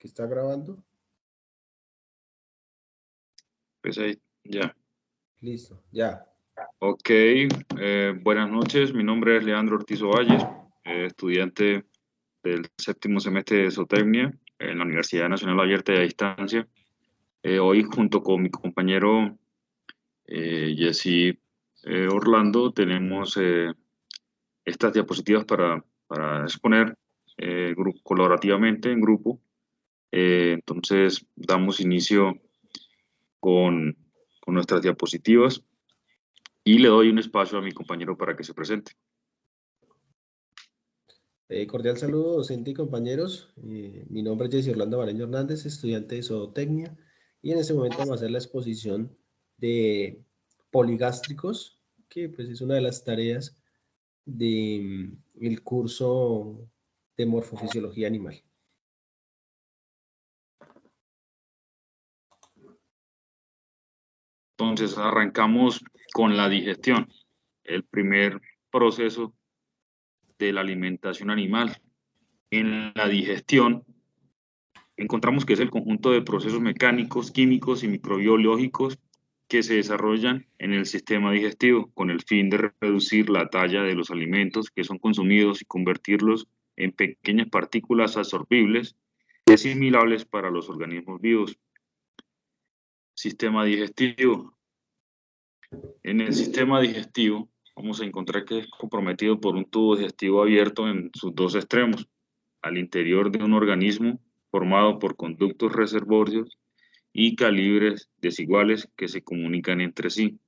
¿Que está grabando? Pues ahí, ya. Listo, ya. Ok, buenas noches. Mi nombre es Leandro Ortiz Ovalles, estudiante del séptimo semestre de Zootecnia en la Universidad Nacional Abierta y a Distancia. Hoy, junto con mi compañero Jesse Orlando, tenemos estas diapositivas para exponer colaborativamente en grupo. Entonces, damos inicio con nuestras diapositivas. Y le doy un espacio a mi compañero para que se presente. Cordial saludo, docente y compañeros. Mi nombre es Jesse Orlando Bareño Hernández, estudiante de Zootecnia, y en este momento vamos a hacer la exposición de poligástricos, que pues es una de las tareas del curso de morfofisiología animal. Entonces, arrancamos con la digestión, el primer proceso de la alimentación animal. En la digestión, encontramos que es el conjunto de procesos mecánicos, químicos y microbiológicos que se desarrollan en el sistema digestivo con el fin de reducir la talla de los alimentos que son consumidos y convertirlos en pequeñas partículas absorbibles y asimilables para los organismos vivos. Sistema digestivo. En el sistema digestivo vamos a encontrar que es comprometido por un tubo digestivo abierto en sus dos extremos, al interior de un organismo formado por conductos reservorios y calibres desiguales que se comunican entre sí.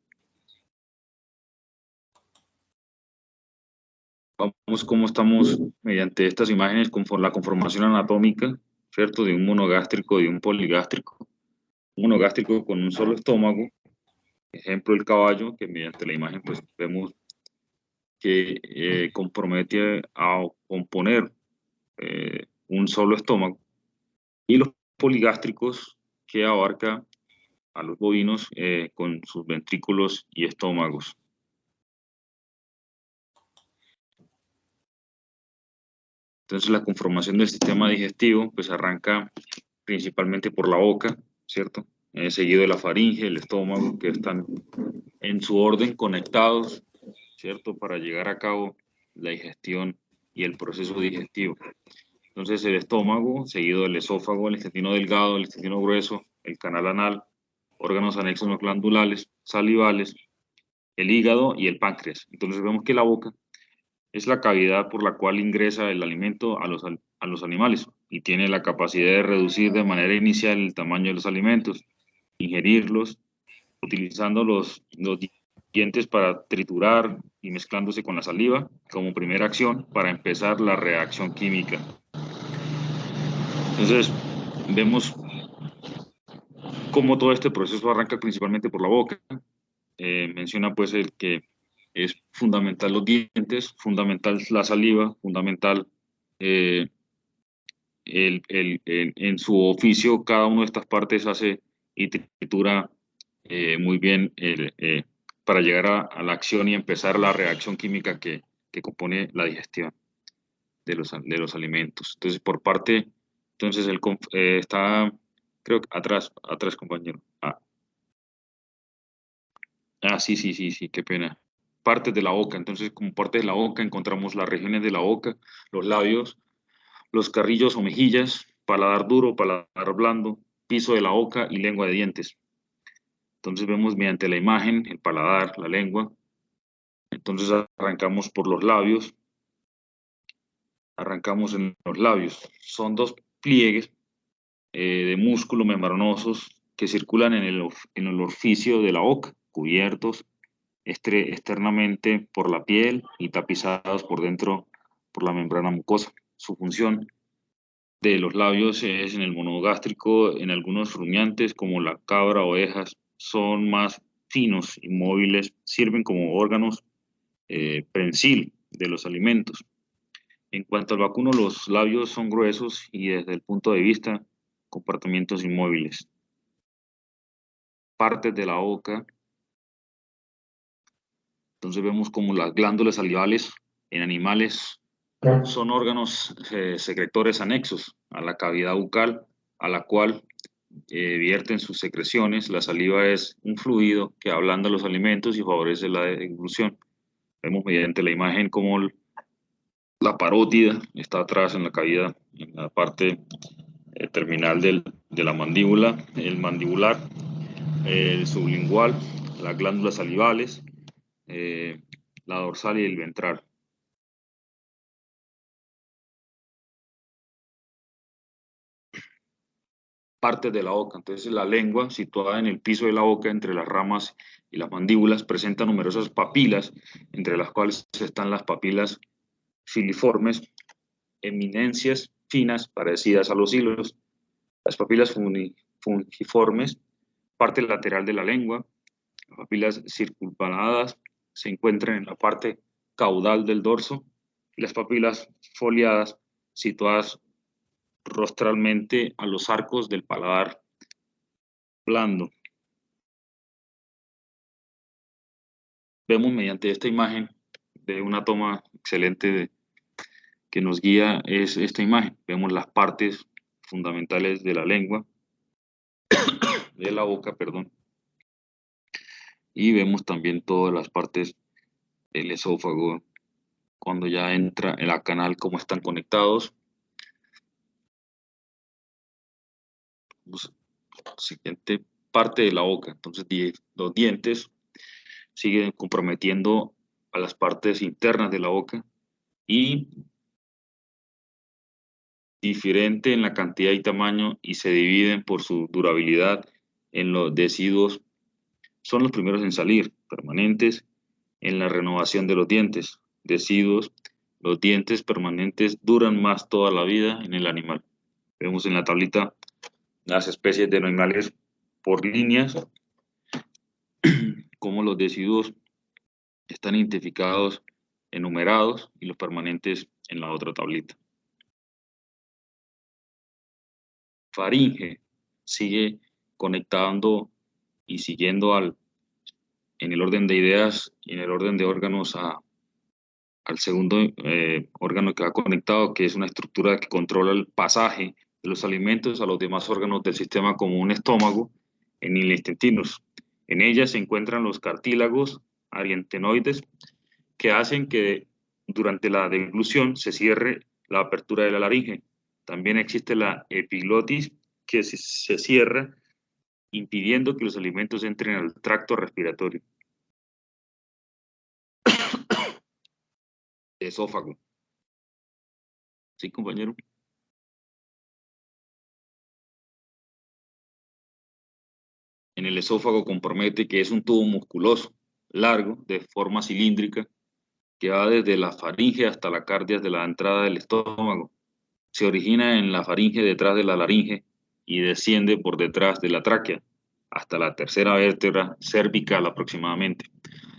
Vamos cómo estamos mediante estas imágenes con la conformación anatómica, ¿cierto? De un monogástrico y un poligástrico. Un monogástrico con un solo estómago, ejemplo el caballo, que mediante la imagen pues vemos que compromete a componer un solo estómago, y los poligástricos, que abarca a los bovinos con sus ventrículos y estómagos. Entonces la conformación del sistema digestivo pues arranca principalmente por la boca, ¿cierto? Seguido de la faringe, el estómago, que están en su orden conectados, ¿cierto? Para llegar a cabo la digestión y el proceso digestivo. Entonces el estómago, seguido del esófago, el intestino delgado, el intestino grueso, el canal anal, órganos anexos no glandulares, salivales, el hígado y el páncreas. Entonces vemos que la boca es la cavidad por la cual ingresa el alimento a los animales y tiene la capacidad de reducir de manera inicial el tamaño de los alimentos, ingerirlos, utilizando los dientes para triturar y mezclándose con la saliva como primera acción para empezar la reacción química. Entonces, vemos cómo todo este proceso arranca principalmente por la boca. Menciona pues el que es fundamental los dientes, fundamental la saliva, fundamental en su oficio cada una de estas partes hace y tritura muy bien para llegar a la acción y empezar la reacción química que compone la digestión de los alimentos. Entonces, por parte, entonces está, creo que atrás, compañero. Sí, qué pena. Partes de la boca. Entonces, como parte de la boca encontramos las regiones de la boca, los labios, los carrillos o mejillas, paladar duro, paladar blando, piso de la boca y lengua de dientes. Entonces vemos mediante la imagen el paladar, la lengua. Entonces arrancamos por los labios. Arrancamos en los labios. Son dos pliegues de músculo membranosos que circulan en el orificio de la boca, cubiertos externamente por la piel y tapizados por dentro por la membrana mucosa. Su función de los labios es en el monogástrico, en algunos rumiantes como la cabra o ovejas, son más finos y móviles, sirven como órganos prensil de los alimentos. En cuanto al vacuno, los labios son gruesos y desde el punto de vista comportamientos inmóviles. Partes de la boca. Entonces vemos como las glándulas salivales en animales son órganos secretores anexos a la cavidad bucal a la cual vierten sus secreciones. La saliva es un fluido que ablanda los alimentos y favorece la deglución. Vemos mediante la imagen cómo la parótida está atrás en la cavidad, en la parte terminal de la mandíbula, el mandibular, el sublingual, las glándulas salivales, la dorsal y el ventral. Partes de la boca. Entonces, la lengua, situada en el piso de la boca, entre las ramas y las mandíbulas, presenta numerosas papilas, entre las cuales están las papilas filiformes, eminencias finas parecidas a los hilos, las papilas fungiformes, parte lateral de la lengua, las papilas circunvaladas se encuentran en la parte caudal del dorso, y las papilas foliadas situadas rostralmente a los arcos del paladar blando. Vemos mediante esta imagen de una toma excelente que nos guía es esta imagen. Vemos las partes fundamentales de la lengua, de la boca, perdón, y vemos también todas las partes del esófago cuando ya entra en la canal, cómo están conectados. Siguiente parte de la boca. Entonces, los dientes siguen comprometiendo a las partes internas de la boca y diferente en la cantidad y tamaño y se dividen por su durabilidad en los deciduos. Son los primeros en salir, permanentes en la renovación de los dientes. Deciduos, los dientes permanentes duran más toda la vida en el animal. Vemos en la tablita las especies de animales por líneas, como los deciduos están identificados, enumerados, y los permanentes en la otra tablita. Faringe sigue conectando y siguiendo en el orden de ideas y en el orden de órganos al segundo órgano que va conectado, que es una estructura que controla el pasaje de los alimentos a los demás órganos del sistema, como un estómago en el intestinos. En ella se encuentran los cartílagos arietenoides, que hacen que durante la deglución se cierre la apertura de la laringe. También existe la epiglotis, que se cierra, impidiendo que los alimentos entren al tracto respiratorio. Esófago. ¿Sí, compañero? En el esófago compromete que es un tubo musculoso, largo, de forma cilíndrica, que va desde la faringe hasta la cardia de la entrada del estómago. Se origina en la faringe detrás de la laringe y desciende por detrás de la tráquea hasta la tercera vértebra cervical aproximadamente.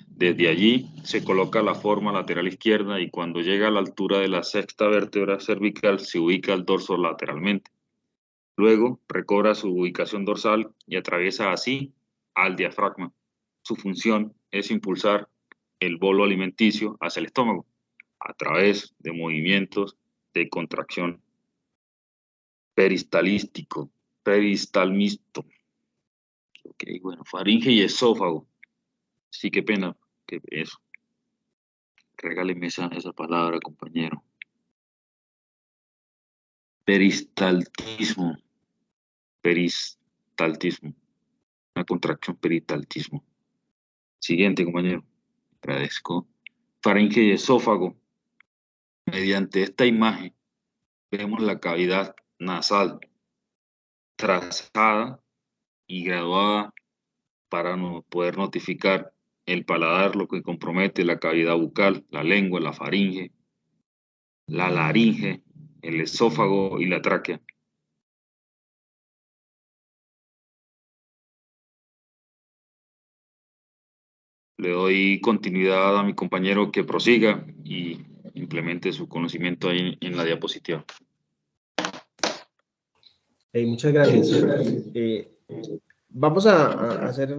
Desde allí se coloca la forma lateral izquierda y cuando llega a la altura de la sexta vértebra cervical se ubica el dorso lateralmente. Luego recobra su ubicación dorsal y atraviesa así al diafragma. Su función es impulsar el bolo alimenticio hacia el estómago a través de movimientos de contracción peristalístico, peristalmisto. Ok, bueno, faringe y esófago. Sí, qué pena que eso. Regáleme esa palabra, compañero. Peristaltismo. Peristaltismo. Una contracción peristaltismo. Siguiente, compañero. Agradezco. Faringe y esófago. Mediante esta imagen vemos la cavidad nasal trazada y graduada para poder notificar el paladar, lo que compromete la cavidad bucal, la lengua, la faringe, la laringe, el esófago y la tráquea. Le doy continuidad a mi compañero que prosiga y implemente su conocimiento ahí en la diapositiva. Muchas gracias. Vamos a hacer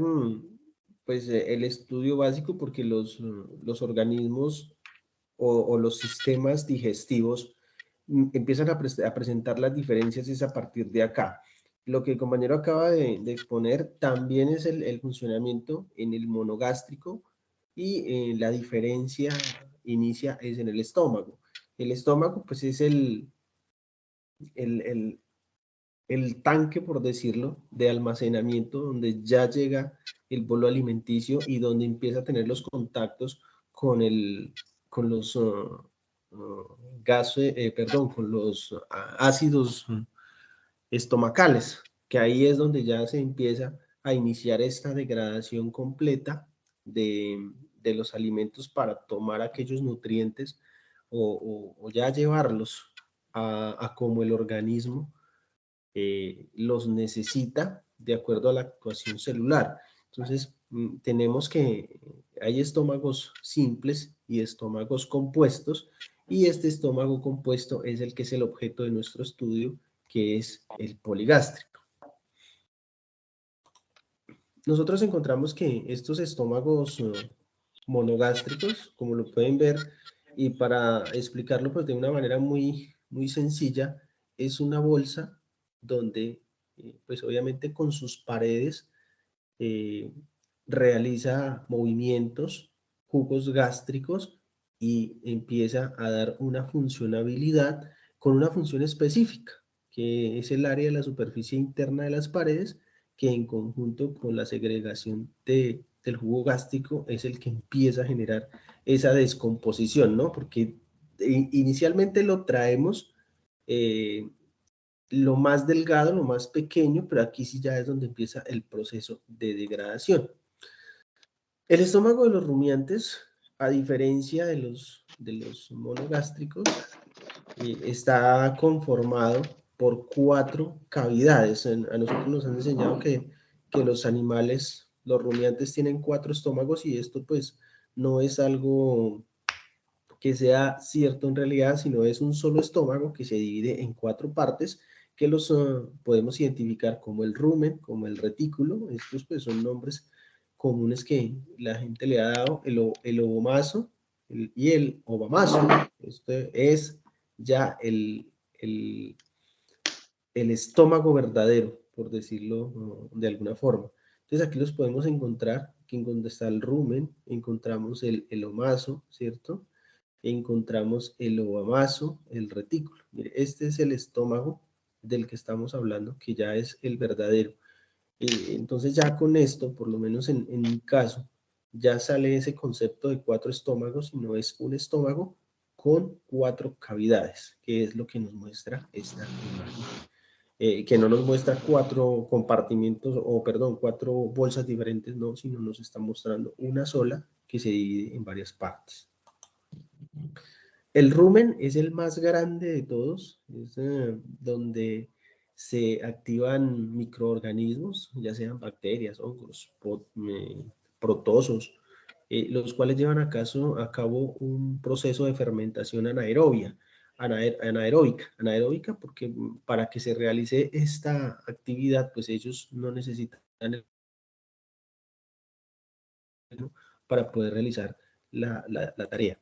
pues, el estudio básico porque los organismos o los sistemas digestivos empiezan a presentar las diferencias es a partir de acá. Lo que el compañero acaba de exponer también es el funcionamiento en el monogástrico y la diferencia inicia es en el estómago. El estómago pues es el, el, el tanque, por decirlo, de almacenamiento donde ya llega el bolo alimenticio y donde empieza a tener los contactos con, con los gases, perdón, con los ácidos estomacales, que ahí es donde ya se empieza a iniciar esta degradación completa de los alimentos para tomar aquellos nutrientes o ya llevarlos a como el organismo los necesita de acuerdo a la actuación celular. Entonces, tenemos que, hay estómagos simples y estómagos compuestos, y este estómago compuesto es el que es el objeto de nuestro estudio, que es el poligástrico. Nosotros encontramos que estos estómagos monogástricos, como lo pueden ver, y para explicarlo pues de una manera muy sencilla, es una bolsa donde pues obviamente con sus paredes eh, realiza movimientos, jugos gástricos y empieza a dar una funcionabilidad con una función específica, que es el área de la superficie interna de las paredes, que en conjunto con la segregación del jugo gástrico es el que empieza a generar esa descomposición, ¿no? Porque inicialmente lo traemos lo más delgado, lo más pequeño, pero aquí sí ya es donde empieza el proceso de degradación. El estómago de los rumiantes, a diferencia de los monogástricos, está conformado por 4 cavidades. A nosotros nos han enseñado que los animales, los rumiantes tienen 4 estómagos y esto pues no es algo que sea cierto en realidad, sino es un solo estómago que se divide en 4 partes que los podemos identificar como el rumen, como el retículo. Estos pues son nombres comunes que la gente le ha dado, el ovomaso y el ovamaso. Este es ya el estómago verdadero, por decirlo de alguna forma. Entonces aquí los podemos encontrar, que en donde está el rumen, encontramos el omaso, ¿cierto? Encontramos el ovamaso, el retículo. Mire, este es el estómago del que estamos hablando, que ya es el verdadero. Entonces ya con esto, por lo menos en mi caso, ya sale ese concepto de 4 estómagos, y no es un estómago con 4 cavidades, que es lo que nos muestra esta imagen. Que no nos muestra 4 compartimientos, o perdón, 4 bolsas diferentes, no, sino nos está mostrando una sola que se divide en varias partes. El rumen es el más grande de todos, es donde se activan microorganismos, ya sean bacterias, hongos, protozoos, los cuales llevan a cabo un proceso de fermentación anaeróbica, porque para que se realice esta actividad, pues ellos no necesitan el para poder realizar la tarea.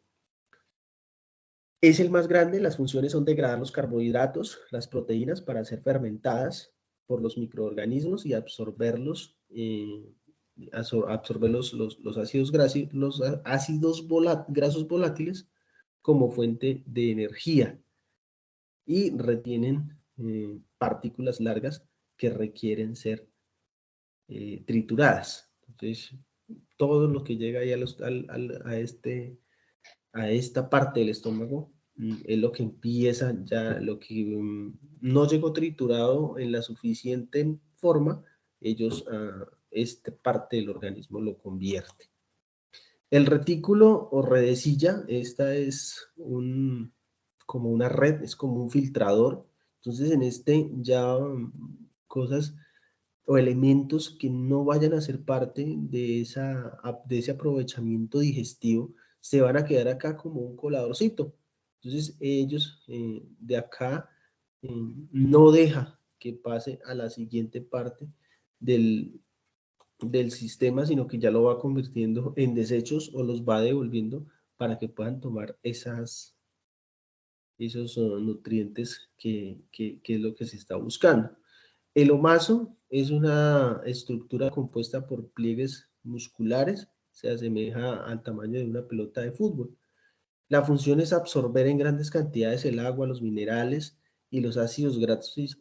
Es el más grande, las funciones son degradar los carbohidratos, las proteínas para ser fermentadas por los microorganismos y absorberlos, absorber los ácidos grasos volátiles como fuente de energía, y retienen partículas largas que requieren ser trituradas. Entonces, todo lo que llega ahí a esta parte del estómago es lo que empieza ya, lo que no llegó triturado en la suficiente forma, ellos esta parte del organismo lo convierte. El retículo o redecilla, esta es como una red, es como un filtrador. Entonces en este ya cosas o elementos que no vayan a ser parte de ese aprovechamiento digestivo se van a quedar acá como un coladorcito. Entonces ellos de acá no deja que pase a la siguiente parte del sistema, sino que ya lo va convirtiendo en desechos o los va devolviendo para que puedan tomar esos nutrientes que es lo que se está buscando. El omaso es una estructura compuesta por pliegues musculares, se asemeja al tamaño de una pelota de fútbol. La función es absorber en grandes cantidades el agua, los minerales y los ácidos grasos,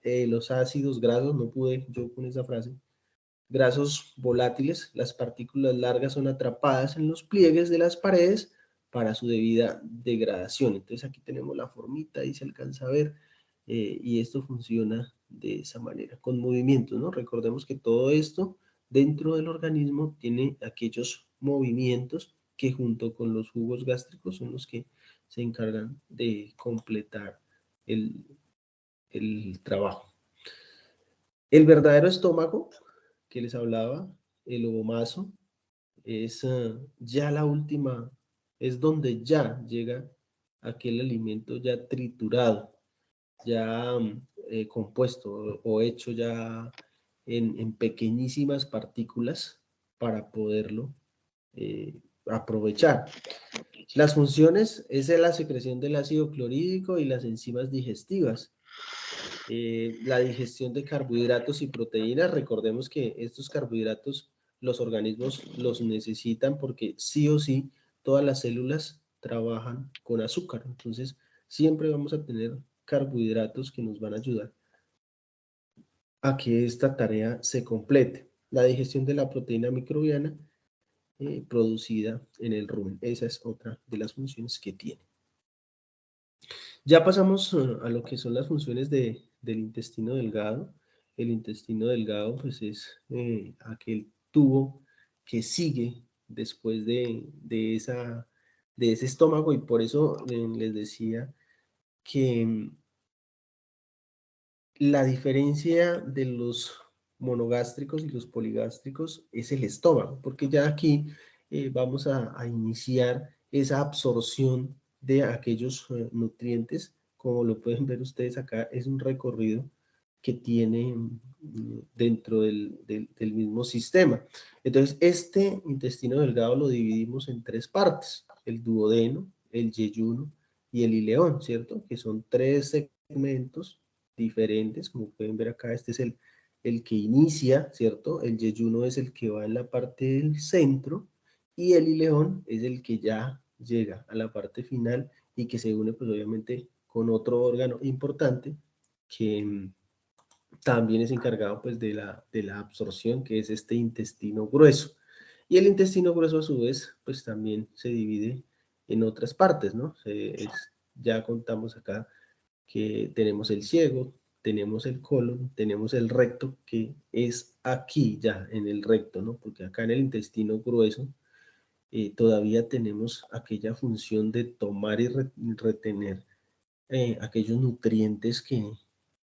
los ácidos grasos, no pude yo con esa frase, grasos volátiles. Las partículas largas son atrapadas en los pliegues de las paredes para su debida degradación. Entonces aquí tenemos la formita, ahí se alcanza a ver, y esto funciona de esa manera, con movimientos, ¿no? Recordemos que todo esto dentro del organismo tiene aquellos movimientos que junto con los jugos gástricos son los que se encargan de completar el, el trabajo. El verdadero estómago que les hablaba, el ovomaso, es ya la última, es donde ya llega aquel alimento ya triturado, ya compuesto o hecho ya en pequeñísimas partículas para poderlo aprovechar. Las funciones es la secreción del ácido clorhídrico y las enzimas digestivas. La digestión de carbohidratos y proteínas. Recordemos que estos carbohidratos los organismos los necesitan porque sí o sí todas las células trabajan con azúcar. Entonces siempre vamos a tener carbohidratos que nos van a ayudar a que esta tarea se complete. La digestión de la proteína microbiana producida en el rumen. Esa es otra de las funciones que tiene. Ya pasamos a lo que son las funciones del intestino delgado. El intestino delgado pues es aquel tubo que sigue después de ese estómago, y por eso les decía que la diferencia de los monogástricos y los poligástricos es el estómago, porque ya aquí vamos a iniciar esa absorción de aquellos nutrientes. Como lo pueden ver ustedes acá, es un recorrido que tiene dentro del mismo sistema. Entonces, este intestino delgado lo dividimos en tres partes: el duodeno, el yeyuno y el ileón, ¿cierto? Que son tres segmentos diferentes. Como pueden ver acá, este es el que inicia, ¿cierto? El yeyuno es el que va en la parte del centro, y el ileón es el que ya llega a la parte final y que se une pues obviamente con otro órgano importante que también es encargado pues de la absorción, que es este intestino grueso. Y el intestino grueso a su vez pues también se divide en otras partes, ¿no? Ya contamos acá que tenemos el ciego, tenemos el colon, tenemos el recto, que es aquí ya en el recto, ¿no? Porque acá en el intestino grueso todavía tenemos aquella función de tomar y retener aquellos nutrientes que,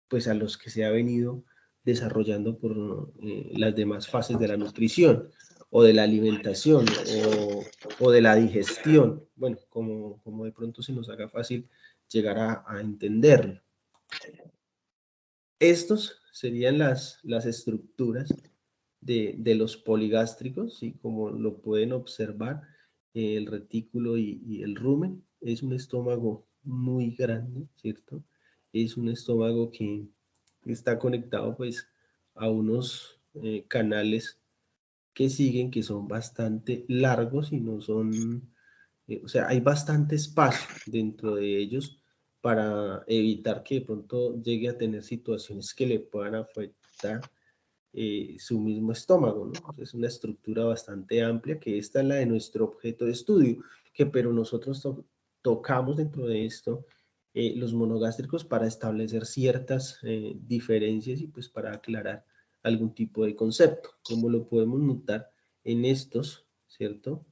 pues a los que se ha venido desarrollando por las demás fases de la nutrición o de la alimentación o de la digestión. Bueno, como de pronto se nos haga fácil llegar a entenderlo. Estos serían las estructuras de los poligástricos, y como lo pueden observar, el retículo y el rumen es un estómago muy grande, ¿cierto? Es un estómago que está conectado pues a unos canales que siguen, que son bastante largos y no son, o sea, hay bastante espacio dentro de ellos para evitar que de pronto llegue a tener situaciones que le puedan afectar su mismo estómago, ¿no? Es una estructura bastante amplia, que esta es la de nuestro objeto de estudio, pero nosotros tocamos dentro de esto los monogástricos para establecer ciertas diferencias y pues para aclarar algún tipo de concepto. Como lo podemos notar en estos, ¿cierto?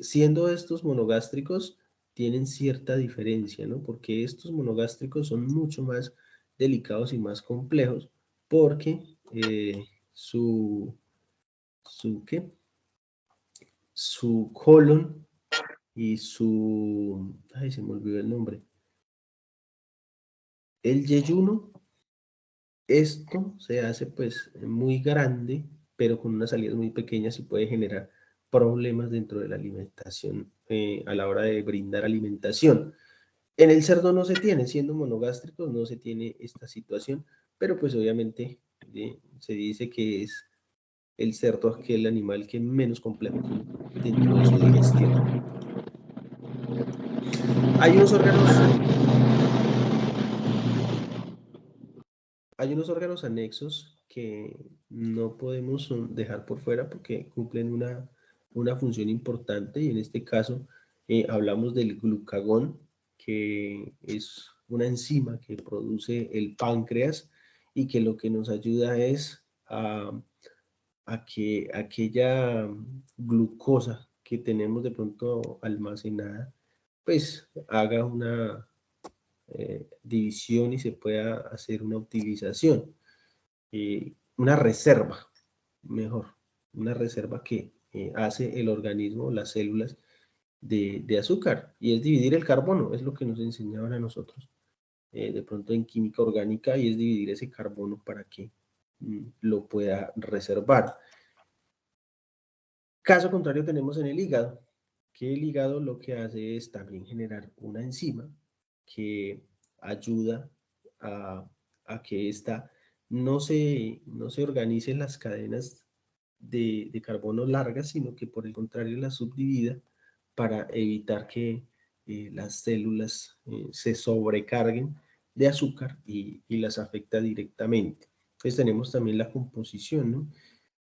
Siendo estos monogástricos, tienen cierta diferencia, ¿no? Porque estos monogástricos son mucho más delicados y más complejos, porque su, ¿qué? Su colon y ay, se me olvidó el nombre. El yeyuno, esto se hace pues muy grande, pero con unas salidas muy pequeñas, y puede generar problemas dentro de la alimentación a la hora de brindar alimentación. En el cerdo no se tiene, siendo monogástricos, no se tiene esta situación, pero pues obviamente se dice que es el cerdo aquel animal que menos complejo dentro de su digestión. Hay unos órganos anexos que no podemos dejar por fuera porque cumplen una función importante, y en este caso hablamos del glucagón, que es una enzima que produce el páncreas y que lo que nos ayuda es a que aquella glucosa que tenemos de pronto almacenada, pues haga una división y se pueda hacer una utilización, una reserva, mejor, una reserva que hace el organismo, las células de azúcar, y es dividir el carbono, es lo que nos enseñaban a nosotros, de pronto en química orgánica, y es dividir ese carbono para que lo pueda reservar. Caso contrario tenemos en el hígado, que el hígado lo que hace es también generar una enzima que ayuda a, a que esta no se organicen las cadenas de carbono largas, sino que por el contrario las subdivida para evitar que las células se sobrecarguen de azúcar y las afecta directamente. Entonces tenemos también la composición, ¿no?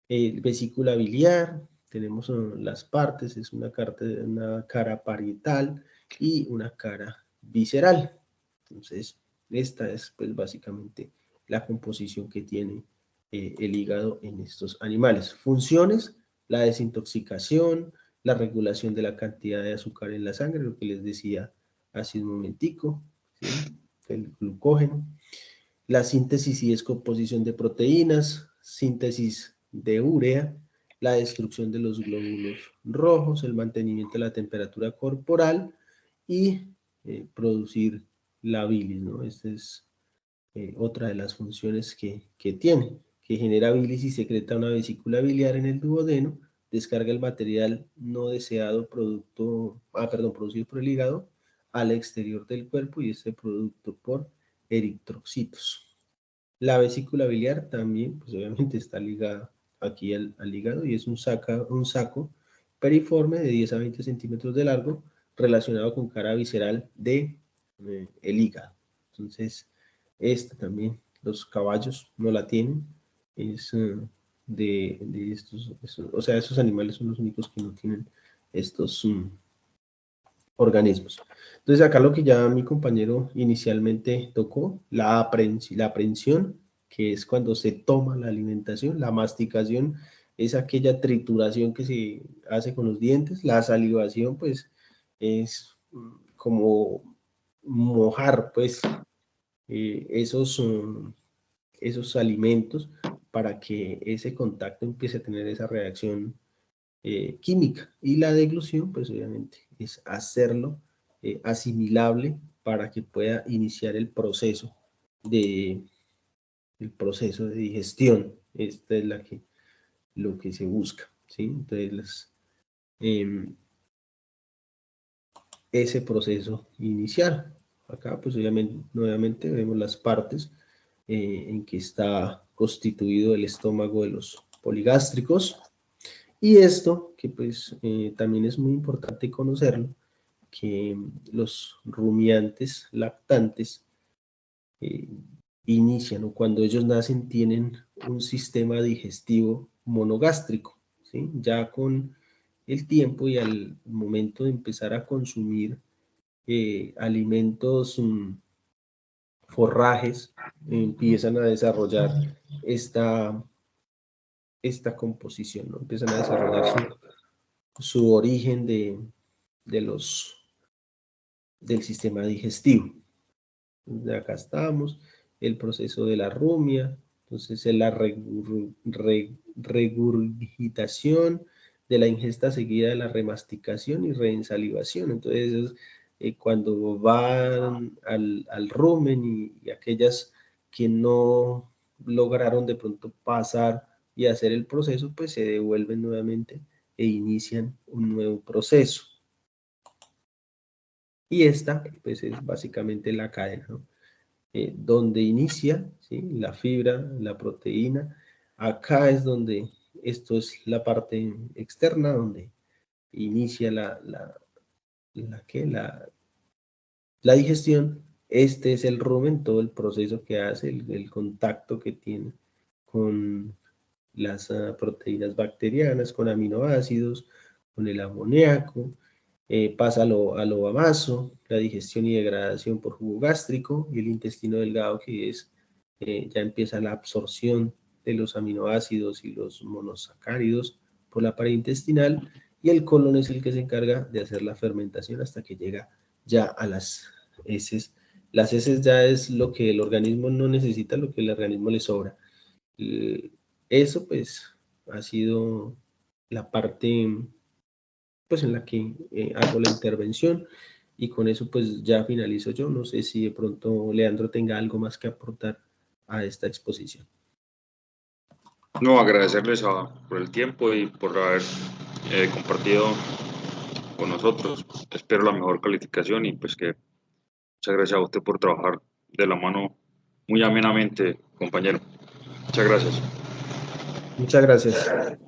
Vesícula biliar, tenemos las partes, es una cara parietal y una cara visceral. Entonces, esta es pues básicamente la composición que tiene el hígado en estos animales. Funciones: la desintoxicación, la regulación de la cantidad de azúcar en la sangre, lo que les decía hace un momentico, ¿sí? El glucógeno, la síntesis y descomposición de proteínas, síntesis de urea, la destrucción de los glóbulos rojos, el mantenimiento de la temperatura corporal y producir la bilis, ¿no? Esta es otra de las funciones que tiene, que genera bilis y secreta una vesícula biliar en el duodeno, descarga el material no deseado producido por el hígado al exterior del cuerpo, y este producto por eritrocitos. La vesícula biliar también, pues obviamente está ligada aquí al hígado, y es un saco periforme de 10 a 20 centímetros de largo relacionado con cara visceral de el hígado. Entonces, esta también, los caballos no la tienen, es de o sea, esos animales son los únicos que no tienen estos organismos. Entonces, acá lo que ya mi compañero inicialmente tocó, la aprehensión, que es cuando se toma la alimentación; la masticación es aquella trituración que se hace con los dientes; la salivación, pues, es como mojar, pues, esos alimentos para que ese contacto empiece a tener esa reacción química. Y la deglución, pues obviamente, es hacerlo asimilable para que pueda iniciar de, el proceso de digestión. Esta es lo que se busca, ¿sí? Entonces, eh, ese proceso inicial. Acá, pues obviamente, nuevamente vemos las partes en que está constituido el estómago de los poligástricos. Y esto, que pues también es muy importante conocerlo, que los rumiantes lactantes eh, inician, o cuando ellos nacen, tienen un sistema digestivo monogástrico, ¿sí? Ya con el tiempo y al momento de empezar a consumir alimentos, forrajes, empiezan a desarrollar esta, esta composición, ¿no? Empiezan a desarrollar su origen del sistema digestivo. De acá estamos, el proceso de la rumia, entonces la regurgitación, de la ingesta seguida de la remasticación y reensalivación. Entonces, cuando van al rumen y aquellas que no lograron de pronto pasar y hacer el proceso, pues se devuelven nuevamente e inician un nuevo proceso. Y esta, pues, es básicamente la cadena, ¿no? Donde inicia, ¿sí? La fibra, la proteína. Acá es donde, esto es la parte externa, donde inicia la digestión. Este es el rumen, todo el proceso que hace, el contacto que tiene con las proteínas bacterianas, con aminoácidos, con el amoníaco, pasa a lo amaso, la digestión y degradación por jugo gástrico, y el intestino delgado, que es, ya empieza la absorción de los aminoácidos y los monosacáridos por la pared intestinal, y el colon es el que se encarga de hacer la fermentación hasta que llega ya a las heces. Las heces ya es lo que el organismo no necesita, lo que el organismo le sobra. Eso pues ha sido la parte pues en la que hago la intervención, y con eso pues ya finalizo yo. No sé si de pronto Leandro tenga algo más que aportar a esta exposición. No, agradecerles por el tiempo y por haber compartido con nosotros. Espero la mejor calificación y pues que muchas gracias a usted por trabajar de la mano muy amenamente, compañero. Muchas gracias. Muchas gracias.